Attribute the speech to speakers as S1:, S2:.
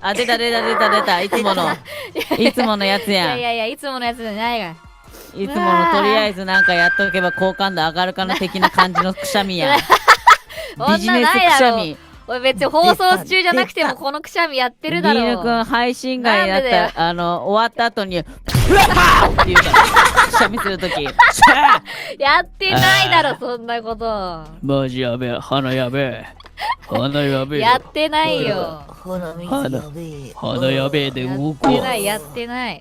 S1: あ、出た。いつものやつやん。
S2: いやいつものやつじゃないが。
S1: いつものとりあえずなんかやっとけば好感度上がるかな的な感じのくしゃみやん。ビジネスくしゃみ。
S2: 俺別に放送中じゃなくてもこのくしゃみやってるだろう。
S1: ビーヌくん配信外になっ
S2: なんでだよ
S1: た終わった後に、うわーって言うから、くしゃみするとき。
S2: やってないだろ、そんなこと。
S1: マジやべえ、鼻やべえ。鼻やべえ。
S2: やってないよ。
S3: 鼻水やべえ。
S1: 鼻やべえで動こう。
S2: やってない。